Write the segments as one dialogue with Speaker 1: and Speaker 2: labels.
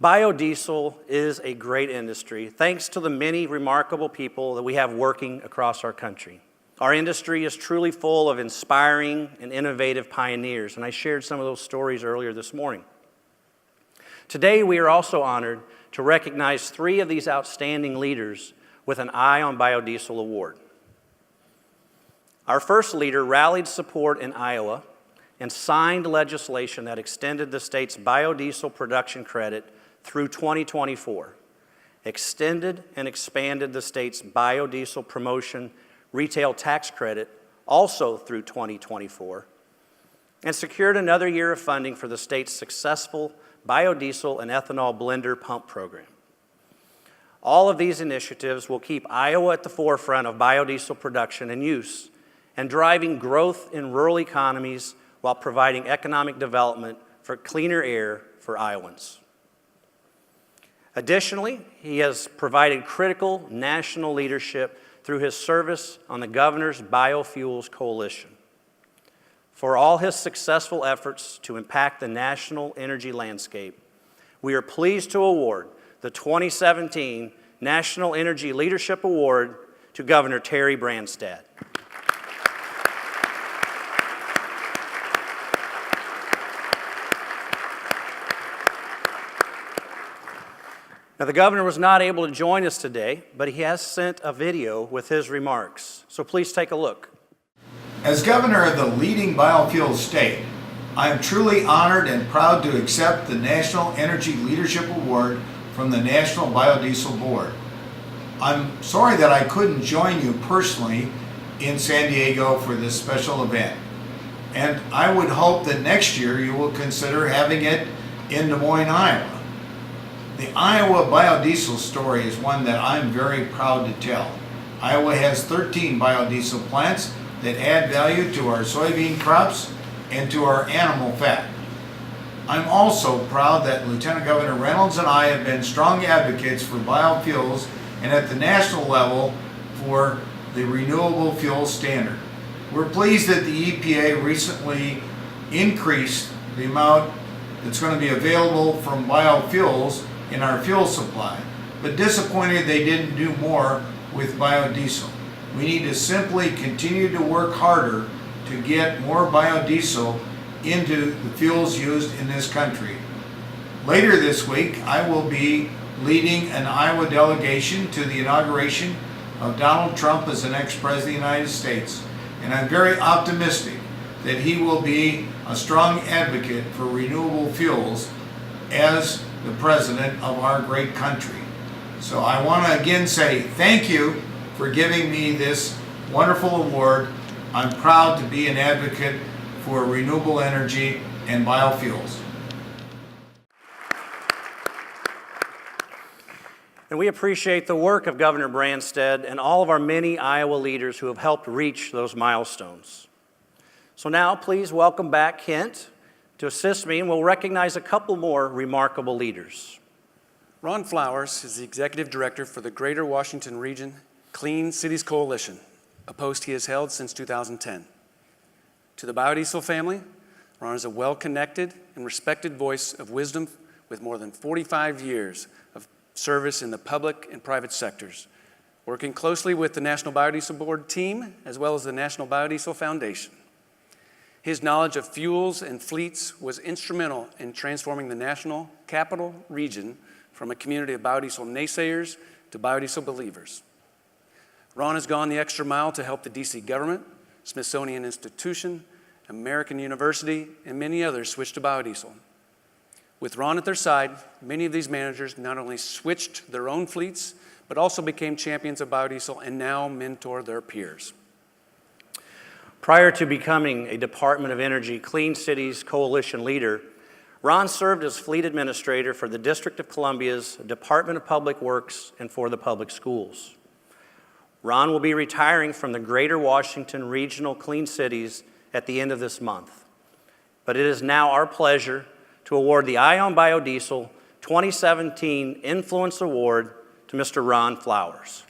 Speaker 1: Biodiesel is a great industry thanks to the many remarkable people that we have working across our country. Our industry is truly full of inspiring and innovative pioneers, and I shared some of those stories earlier this morning. Today, we are also honored to recognize 3 of these outstanding leaders with an Eye on Biodiesel award. Our first leader rallied support in Iowa and signed legislation that extended the state's biodiesel production credit through 2024, extended and expanded the state's biodiesel promotion retail tax credit also through 2024, and secured another year of funding for the state's successful biodiesel and ethanol blender pump program. All of these initiatives will keep Iowa at the forefront of biodiesel production and use, and driving growth in rural economies while providing economic development for cleaner air for Iowans. Additionally, he has provided critical national leadership through his service on the Governor's Biofuels Coalition. For all his successful efforts to impact the national energy landscape, we are pleased to award the 2017 National Energy Leadership Award to Governor Terry Branstad. Now, the governor was not able to join us today, but he has sent a video with his remarks. So please take a look.
Speaker 2: As governor of the leading biofuels state, I am truly honored and proud to accept the National Energy Leadership Award from the National Biodiesel Board. I'm sorry that I couldn't join you personally in San Diego for this special event. And I would hope that next year you will consider having it in Des Moines, Iowa. The Iowa biodiesel story is one that I'm very proud to tell. Iowa has 13 biodiesel plants that add value to our soybean crops and to our animal fat. I'm also proud that Lieutenant Governor Reynolds and I have been strong advocates for biofuels and at the national level for the renewable fuel standard. We're pleased that the EPA recently increased the amount that's going to be available from biofuels in our fuel supply, but disappointed they didn't do more with biodiesel. We need to simply continue to work harder to get more biodiesel into the fuels used in this country. Later this week, I will be leading an Iowa delegation to the inauguration of Donald Trump as the next President of the United States, and I'm very optimistic that he will be a strong advocate for renewable fuels as the President of our great country. So I want to again say thank you for giving me this wonderful award. I'm proud to be an advocate for renewable energy and biofuels.
Speaker 1: And we appreciate the work of Governor Branstad and all of our many Iowa leaders who have helped reach those milestones. So now please welcome back Kent to assist me, and we'll recognize a couple more remarkable leaders.
Speaker 3: Ron Flowers is the Executive Director for the Greater Washington Region Clean Cities Coalition, a post he has held since 2010. To the biodiesel family, Ron is a well-connected and respected voice of wisdom with more than 45 years of service in the public and private sectors, working closely with the National Biodiesel Board team as well as the National Biodiesel Foundation. His knowledge of fuels and fleets was instrumental in transforming the national capital region from a community of biodiesel naysayers to biodiesel believers. Ron has gone the extra mile to help the DC government, Smithsonian Institution, American University, and many others switch to biodiesel. With Ron at their side, many of these managers not only switched their own fleets, but also became champions of biodiesel and now mentor their peers.
Speaker 1: Prior to becoming a Department of Energy Clean Cities Coalition leader, Ron served as fleet administrator for the District of Columbia's Department of Public Works and for the public schools. Ron will be retiring from the Greater Washington Regional Clean Cities at the end of this month. But it is now our pleasure to award the Eye On Biodiesel 2017 Influence Award to Mr. Ron Flowers.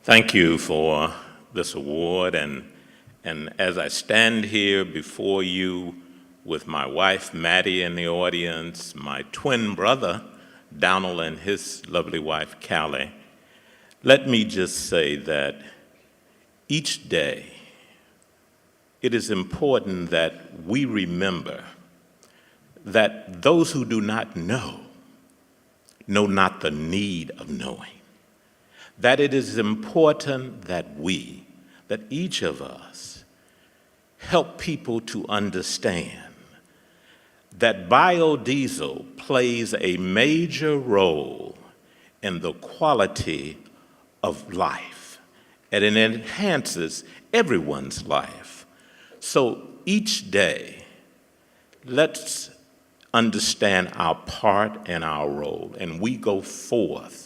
Speaker 4: Thank you for this award, and as I stand here before you with my wife, Maddie, in the audience, my twin brother, Donald, and his lovely wife, Callie, let me just say that each day it is important that we remember that those who do not know not the need of knowing. That it is important that each of us, help people to understand that biodiesel plays a major role in the quality of life, and it enhances everyone's life. So each day, let's understand our part and our role, and we go forth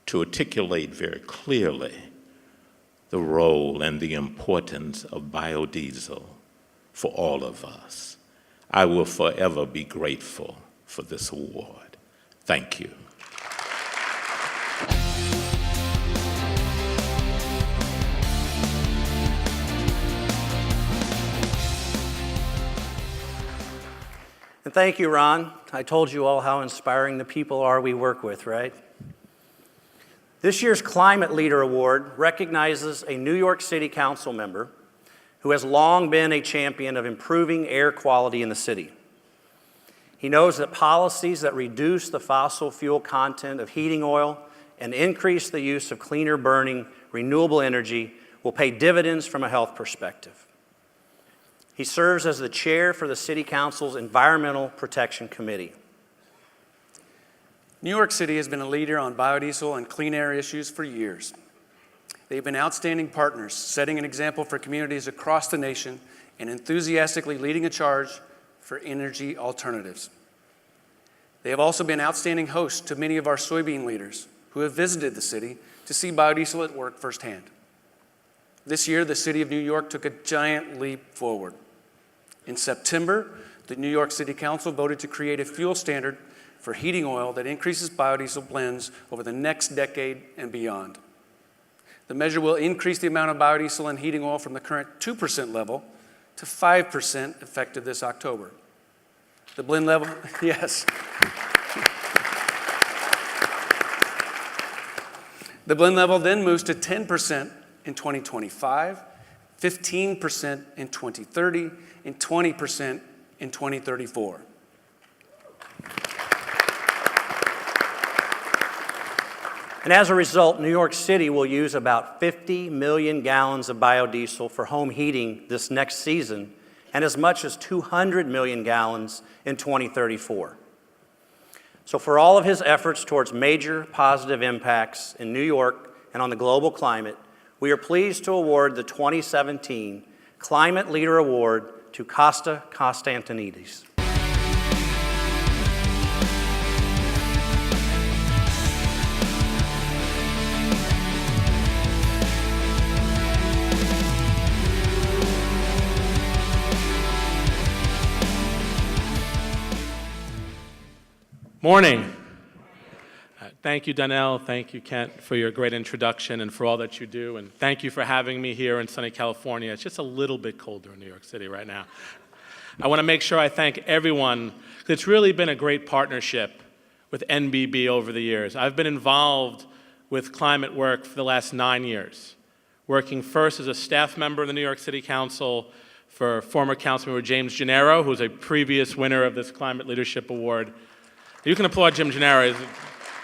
Speaker 4: to articulate very clearly the role and the importance of biodiesel for all of us. I will forever be grateful for this award. Thank you.
Speaker 1: And thank you, Ron. I told you all how inspiring the people are we work with, right? This year's Climate Leader Award recognizes a New York City Council member who has long been a champion of improving air quality in the city. He knows that policies that reduce the fossil fuel content of heating oil and increase the use of cleaner burning renewable energy will pay dividends from a health perspective. He serves as the chair for the City Council's Environmental Protection Committee.
Speaker 3: New York City has been a leader on biodiesel and clean air issues for years. They've been outstanding partners, setting an example for communities across the nation and enthusiastically leading a charge for energy alternatives. They have also been outstanding hosts to many of our soybean leaders who have visited the city to see biodiesel at work firsthand. This year, the City of New York took a giant leap forward. In September, the New York City Council voted to create a fuel standard for heating oil that increases biodiesel blends over the next decade and beyond. The measure will increase the amount of biodiesel in heating oil from the current 2% level to 5% effective this October. The blend level, yes. The blend level then moves to 10% in 2025, 15% in 2030, and 20% in 2034.
Speaker 1: And as a result, New York City will use about 50 million gallons of biodiesel for home heating this next season, and as much as 200 million gallons in 2034. So for all of his efforts towards major positive impacts in New York and on the global climate, we are pleased to award the 2017 Climate Leader Award to Costa Constantinides.
Speaker 5: Morning. Thank you, Donnell. Thank you, Kent, for your great introduction and for all that you do. And thank you for having me here in sunny California. It's just a little bit colder in New York City right now. I want to make sure I thank everyone, because it's really been a great partnership with NBB over the years. I've been involved with climate work for the last 9 years, working first as a staff member of the New York City Council for former Councilman James Gennaro, who's a previous winner of this Climate Leadership Award. You can applaud Jim Gennaro, he's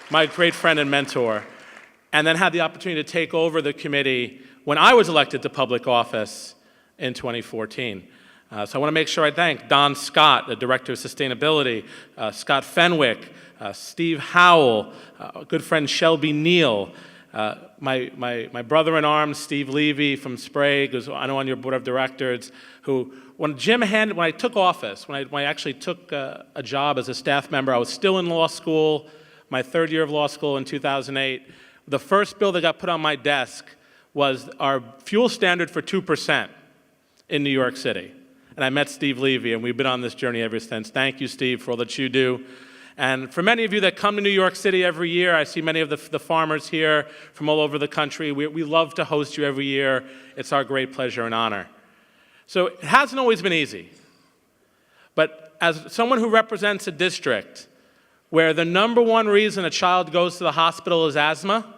Speaker 5: my great friend and mentor, and then had the opportunity to take over the committee when I was elected to public office in 2014. So I want to make sure I thank Don Scott, the Director of Sustainability, Scott Fenwick, Steve Howell, good friend Shelby Neal, my brother-in-arms, Steve Levy from Sprague, who's I know on your board of directors, who, when I took office, when I actually took a job as a staff member, I was still in law school, my third year of law school in 2008. The first bill that got put on my desk was our fuel standard for 2% in New York City. And I met Steve Levy, and we've been on this journey ever since. Thank you, Steve, for all that you do. And for many of you that come to New York City every year, I see many of the farmers here from all over the country. We love to host you every year. It's our great pleasure and honor. So it hasn't always been easy. But as someone who represents a district where the number one reason a child goes to the hospital is asthma,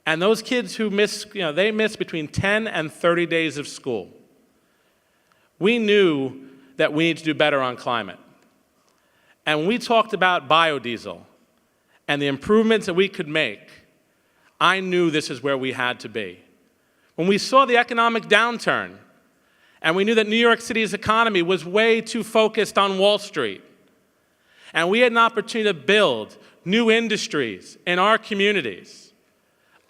Speaker 5: and those kids who miss, they miss between 10 and 30 days of school, we knew that we need to do better on climate. And when we talked about biodiesel and the improvements that we could make, I knew this is where we had to be. When we saw the economic downturn, and we knew that New York City's economy was way too focused on Wall Street, and we had an opportunity to build new industries in our communities,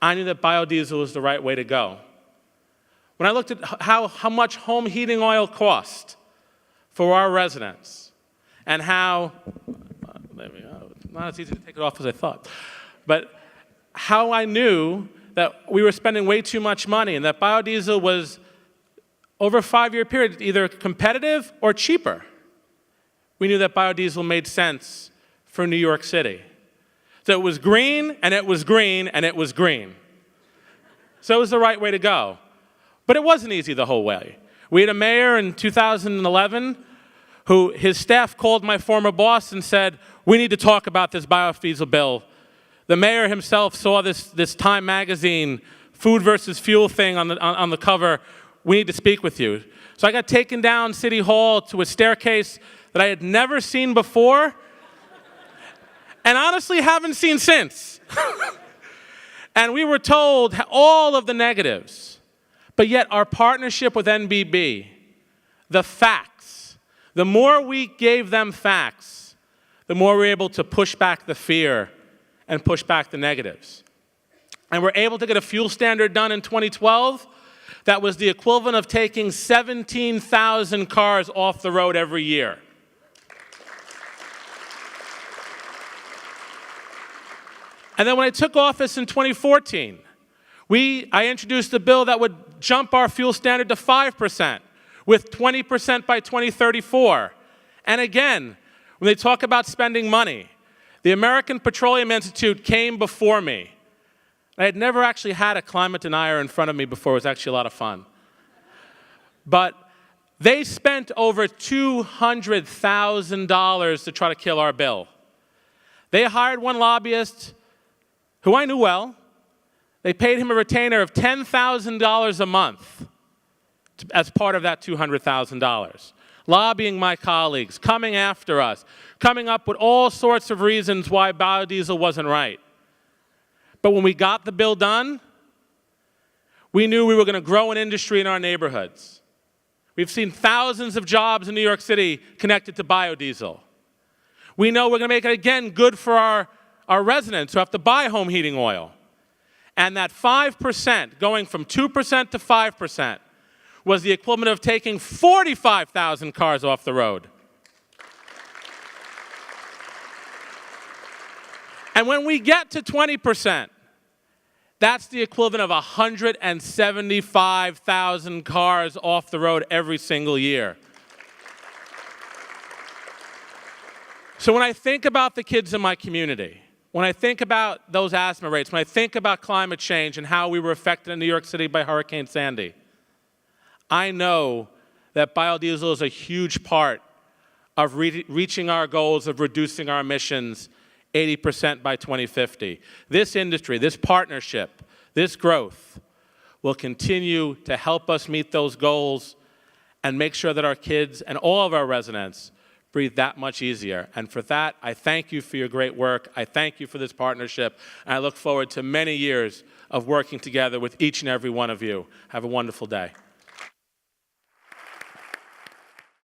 Speaker 5: I knew that biodiesel was the right way to go. When I looked at how much home heating oil cost for our residents, and how, not as easy to take it off as I thought, but how I knew that we were spending way too much money and that biodiesel was, over a 5-year period, either competitive or cheaper. We knew that biodiesel made sense for New York City. So it was green, and it was green, and it was green. So it was the right way to go. But it wasn't easy the whole way. We had a mayor in 2011 who his staff called my former boss and said, we need to talk about this biodiesel bill. The mayor himself saw this Time magazine food versus fuel thing on the cover. We need to speak with you. So I got taken down City Hall to a staircase that I had never seen before, and honestly haven't seen since. And we were told all of the negatives. But yet our partnership with NBB, the facts, the more we gave them facts, the more we were able to push back the fear and push back the negatives. And we're able to get a fuel standard done in 2012 that was the equivalent of taking 17,000 cars off the road every year. And then when I took office in 2014, I introduced a bill that would jump our fuel standard to 5%, with 20% by 2034. And again, when they talk about spending money, the American Petroleum Institute came before me. I had never actually had a climate denier in front of me before. It was actually a lot of fun. But they spent over $200,000 to try to kill our bill. They hired one lobbyist who I knew well. They paid him a retainer of $10,000 a month as part of that $200,000. Lobbying my colleagues, coming after us, coming up with all sorts of reasons why biodiesel wasn't right. But when we got the bill done, we knew we were going to grow an industry in our neighborhoods. We've seen thousands of jobs in New York City connected to biodiesel. We know we're going to make it, again, good for our residents who have to buy home heating oil. And that 5%, going from 2% to 5%, was the equivalent of taking 45,000 cars off the road. And when we get to 20%, that's the equivalent of 175,000 cars off the road every single year. So when I think about the kids in my community, when I think about those asthma rates, when I think about climate change and how we were affected in New York City by Hurricane Sandy, I know that biodiesel is a huge part of reaching our goals of reducing our emissions 80% by 2050. This industry, this partnership, this growth will continue to help us meet those goals and make sure that our kids and all of our residents breathe that much easier. And for that, I thank you for your great work. I thank you for this partnership. And I look forward to many years of working together with each and every one of you. Have a wonderful day.